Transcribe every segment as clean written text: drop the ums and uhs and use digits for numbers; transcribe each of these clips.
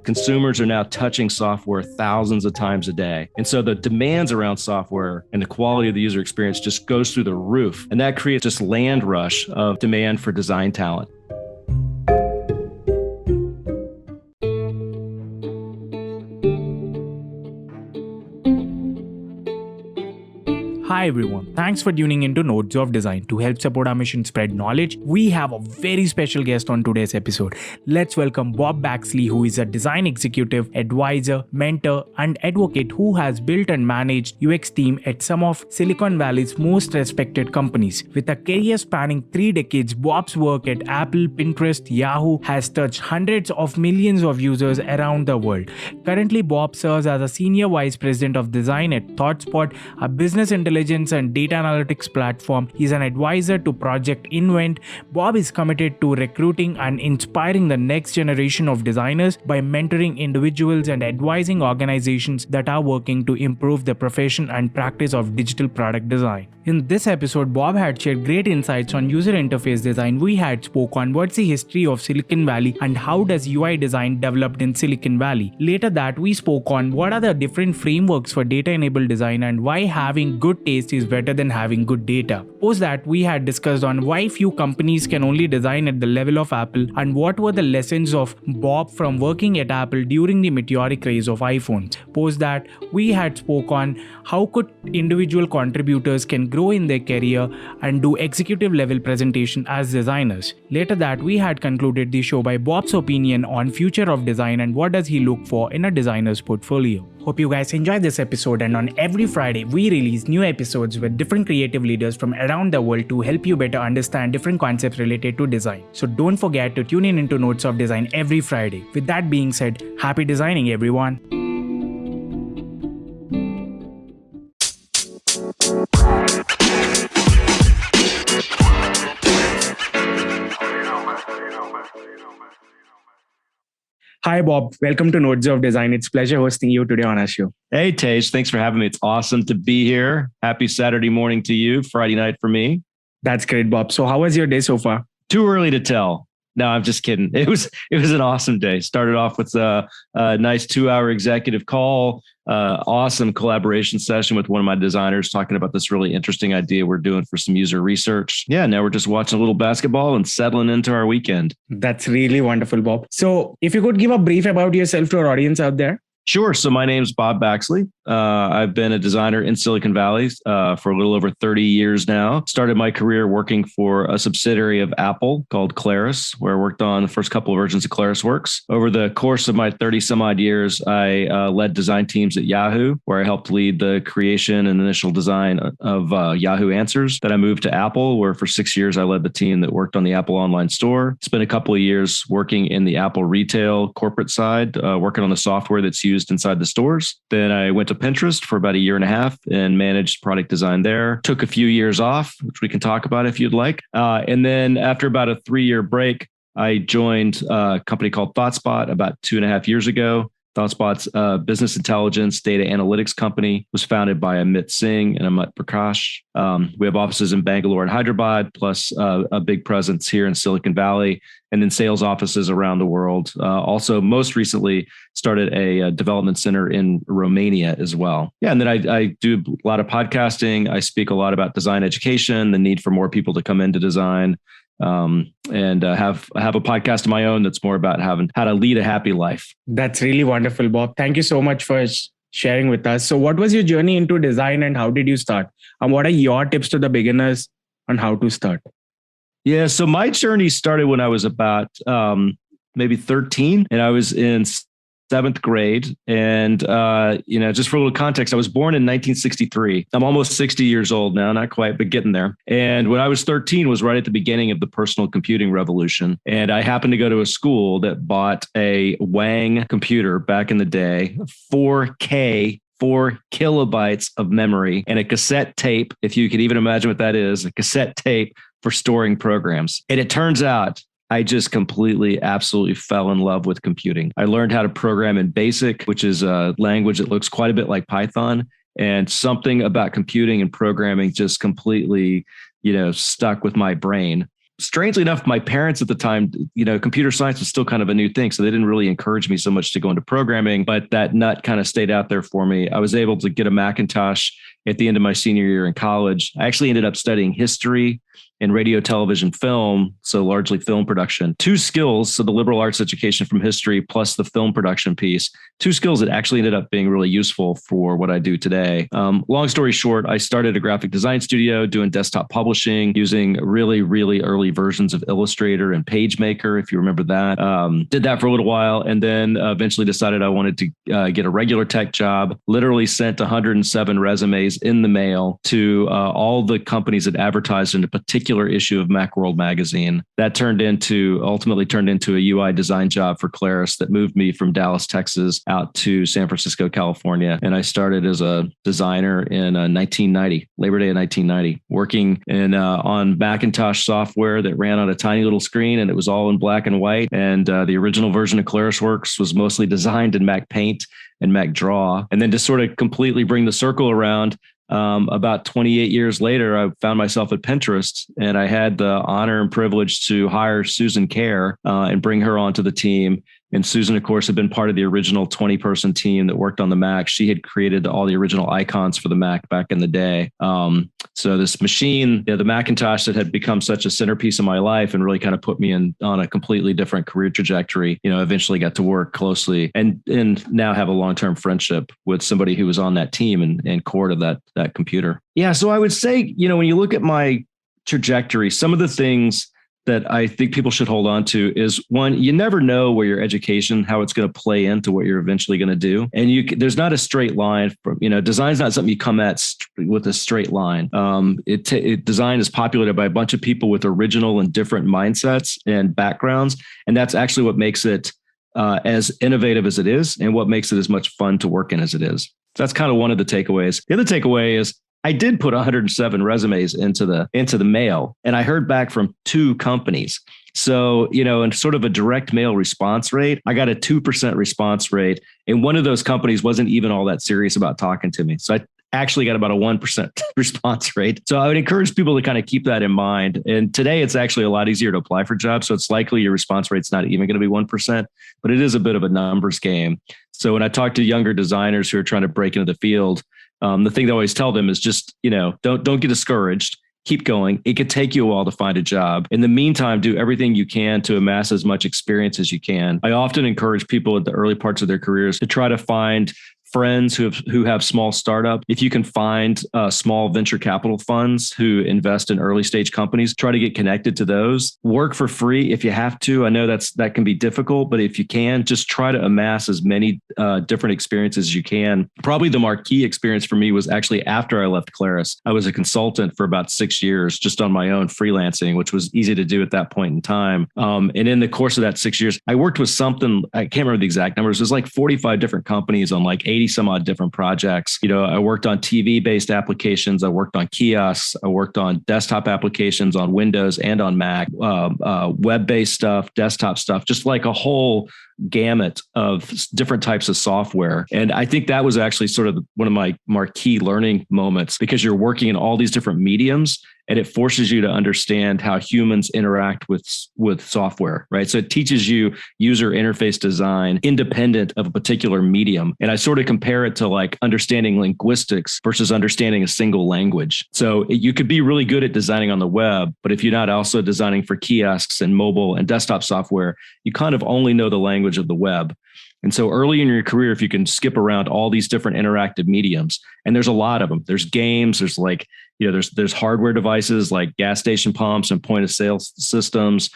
Consumers are now touching software thousands of times a day. And so the demands around software and the quality of the user experience just goes through the roof. And that creates this land rush of demand for design talent. Hi everyone, thanks for tuning into Nodes of Design. To help support our mission spread knowledge, we have a very special guest on today's episode. Let's welcome Bob Baxley, who is a design executive, advisor, mentor, and advocate who has built and managed UX team at some of Silicon Valley's most respected companies. With a career spanning 3 decades, Bob's work at Apple, Pinterest, Yahoo has touched hundreds of millions of users around the world. Currently, Bob serves as a senior vice president of design at ThoughtSpot, a business intelligence and data analytics platform. He's an advisor to Project Invent. Bob is committed to recruiting and inspiring the next generation of designers by mentoring individuals and advising organizations that are working to improve the profession and practice of digital product design. In this episode, Bob had shared great insights on user interface design. We had spoke on what's the history of Silicon Valley and how does UI design developed in Silicon Valley. Later that, we spoke on what are the different frameworks for data-enabled design and why having good taste is better than having good data. Post that, we had discussed on why few companies can only design at the level of Apple and what were the lessons of Bob from working at Apple during the meteoric rise of iPhones. Post that, we had spoke on how could individual contributors can grow in their career and do executive level presentation as designers. Later that, we had concluded the show by Bob's opinion on future of design and what does he look for in a designer's portfolio. Hope you guys enjoyed this episode, and on every Friday we release new episodes with different creative leaders from around the world to help you better understand different concepts related to design. So don't forget to tune in into Notes of Design every Friday. With that being said, happy designing everyone. Hi Bob, welcome to Nodes of Design. It's a pleasure hosting you today on our show. Hey, Tejj, thanks for having me. It's awesome to be here. Happy Saturday morning to you, Friday night for me. That's great, Bob. So how was your day so far? Too early to tell. No, I'm just kidding. It was an awesome day. Started off with a nice 2-hour executive call, awesome collaboration session with one of my designers talking about this really interesting idea we're doing for some user research. Yeah, now we're just watching a little basketball and settling into our weekend. That's really wonderful, Bob. So if you could give a brief about yourself to our audience out there. Sure. So my name's Bob Baxley. I've been a designer in Silicon Valley for a little over 30 years now. Started my career working for a subsidiary of Apple called Claris, where I worked on the first couple of versions of ClarisWorks. Over the course of my 30 some odd years, I led design teams at Yahoo, where I helped lead the creation and initial design of Yahoo Answers. Then I moved to Apple, where for 6 years I led the team that worked on the Apple Online Store. Spent a couple of years working in the Apple retail corporate side, working on the software that's used inside the stores. Then I went to Pinterest for about a year and a half and managed product design there. Took a few years off, which we can talk about if you'd like. And then after about a 3-year break, I joined a company called ThoughtSpot about 2.5 years ago. ThoughtSpot's business intelligence data analytics company was founded by Amit Singh and Amit Prakash. We have offices in Bangalore and Hyderabad, plus a big presence here in Silicon Valley, and then sales offices around the world. Also, most recently, started a development center in Romania as well. Yeah, and then I do a lot of podcasting. I speak a lot about design education, the need for more people to come into design. And have a podcast of my own that's more about how to lead a happy life. That's really wonderful, Bob. Thank you so much for sharing with us. So what was your journey into design and how did you start? And what are your tips to the beginners on how to start? Yeah, so my journey started when I was about maybe 13, and I was in 7th grade. And, just for a little context, I was born in 1963. I'm almost 60 years old now, not quite, but getting there. And when I was 13 was right at the beginning of the personal computing revolution. And I happened to go to a school that bought a Wang computer back in the day, 4K, 4 kilobytes of memory, and a cassette tape, if you could even imagine what that is, a cassette tape for storing programs. And it turns out I just absolutely fell in love with computing. I learned how to program in BASIC, which is a language that looks quite a bit like Python. And something about computing and programming just completely, stuck with my brain. strangely enough, my parents at the time, computer science was still kind of a new thing. So they didn't really encourage me so much to go into programming, but that nut kind of stayed out there for me. I was able to get a Macintosh at the end of my senior year in college. I actually ended up studying history and radio, television, film, so largely film production. Two skills, so the liberal arts education from history plus the film production piece, two skills that actually ended up being really useful for what I do today. Long story short, I started a graphic design studio doing desktop publishing using really, really early versions of Illustrator and PageMaker, if you remember that. Did that for a little while and then eventually decided I wanted to get a regular tech job, literally sent 107 resumes in the mail to all the companies that advertised in a particular issue of Macworld magazine. That ultimately turned into a UI design job for Claris that moved me from Dallas, Texas out to San Francisco, California. And I started as a designer in 1990, Labor Day of 1990, working on Macintosh software that ran on a tiny little screen and it was all in black and white. And the original version of ClarisWorks was mostly designed in Mac Paint and Mac Draw. And then to sort of completely bring the circle around, about 28 years later, I found myself at Pinterest and I had the honor and privilege to hire Susan Kerr and bring her onto the team. And Susan, of course, had been part of the original 20-person team that worked on the Mac. She had created all the original icons for the Mac back in the day. So this machine, the Macintosh that had become such a centerpiece of my life and really kind of put me on a completely different career trajectory, eventually got to work closely and now have a long-term friendship with somebody who was on that team and core to that computer. Yeah. So I would say, when you look at my trajectory, some of the things that I think people should hold on to is one, you never know where your education, how it's going to play into what you're eventually going to do. And there's not a straight line from, design's not something you come at with a straight line. Design is populated by a bunch of people with original and different mindsets and backgrounds. And that's actually what makes it as innovative as it is and what makes it as much fun to work in as it is. So that's kind of one of the takeaways. The other takeaway is I did put 107 resumes into the mail, and I heard back from 2 companies. So, in sort of a direct mail response rate, I got a 2% response rate, and one of those companies wasn't even all that serious about talking to me. So I actually got about a 1% response rate. So I would encourage people to kind of keep that in mind. And today it's actually a lot easier to apply for jobs. So it's likely your response rate's not even going to be 1%, but it is a bit of a numbers game. So when I talk to younger designers who are trying to break into the field, the thing that I always tell them is just, don't get discouraged. Keep going. It could take you a while to find a job. In the meantime, do everything you can to amass as much experience as you can. I often encourage people at the early parts of their careers to try to find friends who have small startup. If you can find small venture capital funds who invest in early stage companies, try to get connected to those. Work for free if you have to. I know that can be difficult, but if you can, just try to amass as many different experiences as you can. Probably the marquee experience for me was actually after I left Claris. I was a consultant for about 6 years, just on my own freelancing, which was easy to do at that point in time. And in the course of that 6 years, I worked with I can't remember the exact numbers. It was like 45 different companies on like 80 some odd different projects. I worked on TV-based applications. I worked on kiosks. I worked on desktop applications on Windows and on Mac, web-based stuff, desktop stuff, just like a whole gamut of different types of software. And I think that was actually sort of one of my marquee learning moments because you're working in all these different mediums and it forces you to understand how humans interact with software, right? So it teaches you user interface design independent of a particular medium. And I sort of compare it to like understanding linguistics versus understanding a single language. So you could be really good at designing on the web, but if you're not also designing for kiosks and mobile and desktop software, you kind of only know the language of the web. And so early in your career, if you can skip around all these different interactive mediums, and there's a lot of them, there's games, there's like, there's hardware devices like gas station pumps and point of sale systems.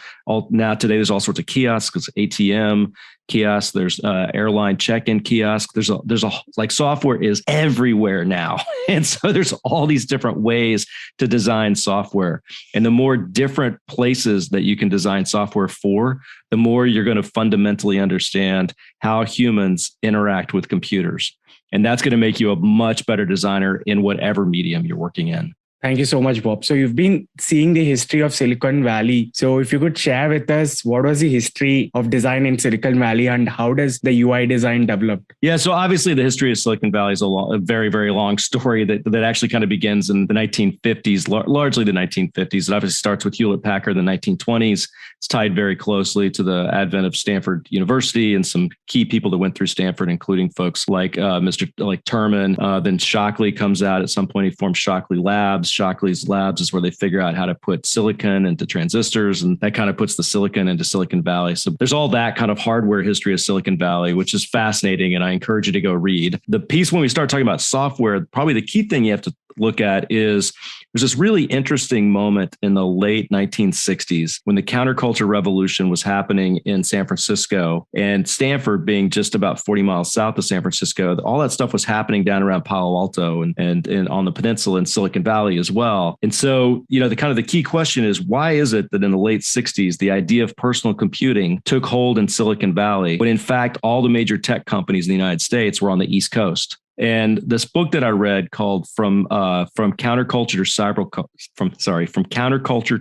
Now today, there's all sorts of kiosks, ATM kiosks, there's airline check-in kiosk. There's a like software is everywhere now. And so there's all these different ways to design software. And the more different places that you can design software for, the more you're going to fundamentally understand how humans interact with computers. And that's going to make you a much better designer in whatever medium you're working in. Thank you so much, Bob. So you've been seeing the history of Silicon Valley. So if you could share with us, what was the history of design in Silicon Valley and how does the UI design develop? Yeah, so obviously the history of Silicon Valley is a very, very long story that actually kind of begins in the 1950s, largely the 1950s. It obviously starts with Hewlett-Packard in the 1920s. It's tied very closely to the advent of Stanford University and some key people that went through Stanford, including folks like Mr. Terman. Then Shockley comes out at some point. He forms Shockley Labs. Shockley's Labs is where they figure out how to put silicon into transistors, and that kind of puts the silicon into Silicon Valley. So there's all that kind of hardware history of Silicon Valley, which is fascinating, and I encourage you to go read. The piece when we start talking about software, probably the key thing you have to look at is there's this really interesting moment in the late 1960s when the counterculture revolution was happening in San Francisco, and Stanford being just about 40 miles south of San Francisco. All that stuff was happening down around Palo Alto and on the peninsula in Silicon Valley as well. And so, the key question is, why is it that in the late 60s, the idea of personal computing took hold in Silicon Valley, when in fact, all the major tech companies in the United States were on the East Coast? And this book that I read called From Counterculture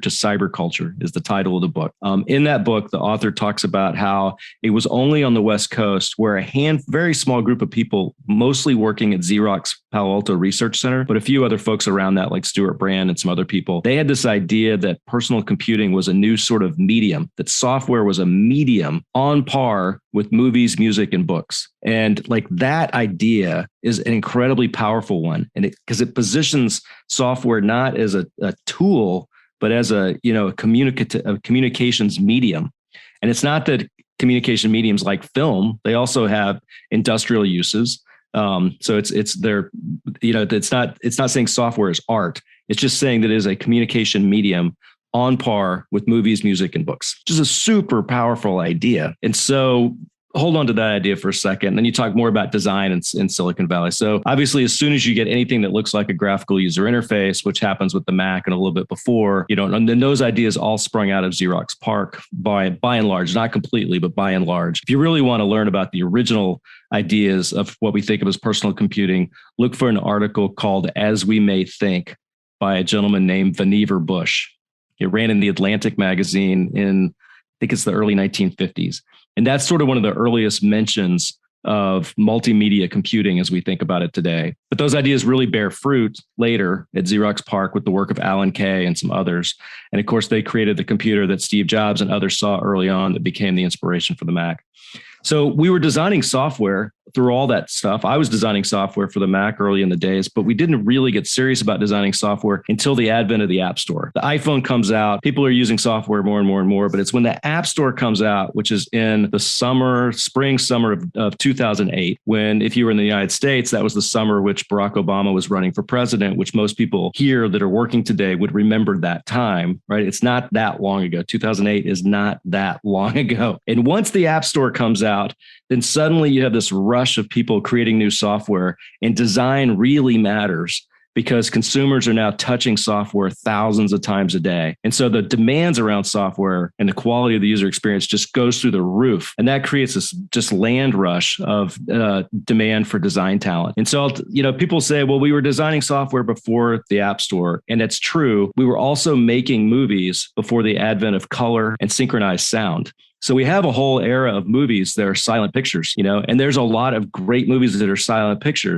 to Cyberculture is the title of the book. In that book, the author talks about how it was only on the West Coast where a very small group of people, mostly working at Xerox Palo Alto Research Center, but a few other folks around that, like Stuart Brand and some other people, they had this idea that personal computing was a new sort of medium, that software was a medium on par with movies, music, and books. And like that idea is an incredibly powerful one. And because it positions software not as a tool, but as a communications medium. And it's not that communication mediums like film, they also have industrial uses. So it's not saying software is art. It's just saying that it is a communication medium on par with movies, music, and books, which is a super powerful idea. And so hold on to that idea for a second. And then you talk more about design in Silicon Valley. So obviously, as soon as you get anything that looks like a graphical user interface, which happens with the Mac and a little bit before, and then those ideas all sprung out of Xerox PARC by and large, not completely, but by and large. If you really want to learn about the original ideas of what we think of as personal computing, look for an article called As We May Think by a gentleman named Vannevar Bush. It ran in the Atlantic magazine in, I think it's the early 1950s. And that's sort of one of the earliest mentions of multimedia computing as we think about it today. But those ideas really bear fruit later at Xerox PARC with the work of Alan Kay and some others. And of course, they created the computer that Steve Jobs and others saw early on that became the inspiration for the Mac. So we were designing software through all that stuff. I was designing software for the Mac early in the days, but we didn't really get serious about designing software until the advent of the App Store. The iPhone comes out, people are using software more and more and more, but it's when the App Store comes out, which is in the spring, summer of 2008, when if you were in the United States, that was the summer which Barack Obama was running for president, which most people here that are working today would remember that time, right? It's not that long ago. 2008 is not that long ago. And once the App Store comes out, then suddenly you have this rush of people creating new software, and design really matters because consumers are now touching software thousands of times a day. And so the demands around software and the quality of the user experience just goes through the roof. And that creates this just land rush of demand for design talent. And so, people say, well, we were designing software before the App Store. And that's true. We were also making movies before the advent of color and synchronized sound. So we have a whole era of movies that are silent pictures, and there's a lot of great movies that are silent pictures.